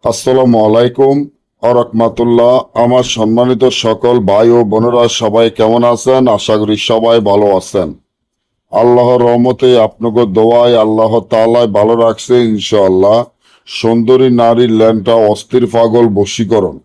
আসসালামু আলাইকুম আরহামাতুল্লাহ। আমার সম্মানিত সকল ভাই ও বোনেরা সবাই কেমন আছেন? আশা করি সবাই ভালো আছেন। আল্লাহর রহমতে আপনাকে দোয়ায় আল্লাহ তাআলায় ভালো রাখছে ইনশাআল্লাহ। সুন্দরী নারীর ল্যাংটা অস্থির পাগল বশীকরণ।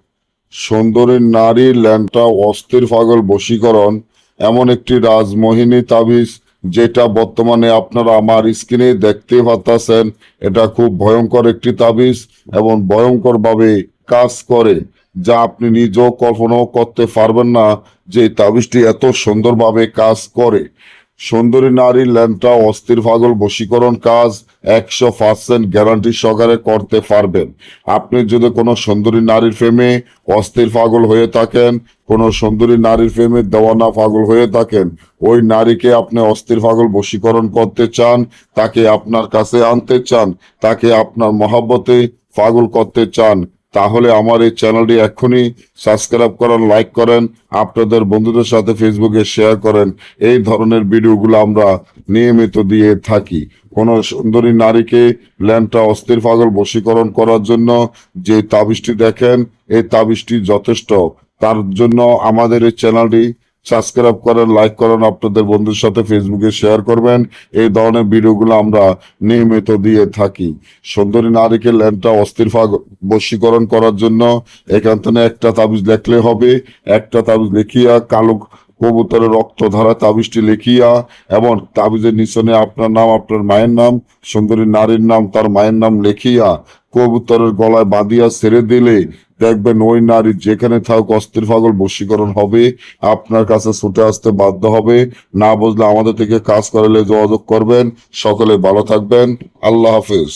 সুন্দরী নারীর ল্যাংটা অস্থির পাগল বশীকরণ এমন একটি রাজমোহিনী তাবিজ, যেটা বর্তমানে আপনারা আমার স্ক্রিনে দেখতে পাচ্ছেন। এটা খুব ভয়ঙ্কর একটি তাবিজ এবং ভয়ঙ্কর ভাবে কাজ করে, যা আপনি নিজেও কল্পনাও করতে পারবেন না যে এই তাবিজটি এত সুন্দরভাবে কাজ করে। সুন্দরী নারীর ল্যাংটা অস্থির পাগল বশীকরণ কাজ 100% গ্যারান্টি সহকারে করতে পারবেন। আপনি যদি কোনো সুন্দরী নারীর প্রেমে অস্থির পাগল হয়ে থাকেন, কোনো সুন্দরী নারীর প্রেমে দেওয়ানা পাগল হয়ে থাকেন, ওই নারীকে আপনি অস্থির পাগল বশীকরণ করতে চান, তাকে আপনার কাছে আনতে চান, তাকে আপনার মহব্বতে পাগল করতে চান, তাহলে আমার এই চ্যানেলটি এক্ষুনি সাবস্ক্রাইব করেন, লাইক করেন, আপনাদের বন্ধুদের সাথে ফেসবুকে শেয়ার করেন। এই ধরনের ভিডিওগুলো আমরা নিয়মিত দিয়ে থাকি। কোন সুন্দরী নারীকে ল্যাংটা অস্থির পাগল বশীকরণ করার জন্য যে তাবিজটি দেখেন, এই তাবিজটি যথেষ্ট। তার জন্য আমাদের এই চ্যানেলটি সাবস্ক্রাইব করেন, লাইক করেন, আপনাদের বন্ধুর সাথে ফেসবুকে শেয়ার করবেন। এই ধরনের ভিডিওগুলো আমরা নিয়মিত দিয়ে থাকি। সুন্দরী নারীকে ল্যাংটা অস্থির পাগল বশীকরণ করার জন্য এখান থেকে একটা তাবিজ লেখলে হবে। একটা তাবিজ লিখিয়া কালো কবুতরের রক্ত ধারা তাবিজটি লিখিয়া এবং তাবিজের নিচনে আপনার নাম, আপনার মায়ের নাম, সুন্দরী নারীর নাম, তার মায়ের নাম লিখিয়া কবুতরের গলায় বাঁধিয়া ছেড়ে দিলে দেখবেন ওই নারী যেখানে থাকুক অস্থির পাগল বশীকরণ হবে, আপনার কাছে ছুটে আসতে বাধ্য হবে। না বুঝলে আমাদের থেকে কাজ করালে যোগাযোগ করবেন। সকলে ভালো থাকবেন। আল্লাহ হাফেজ।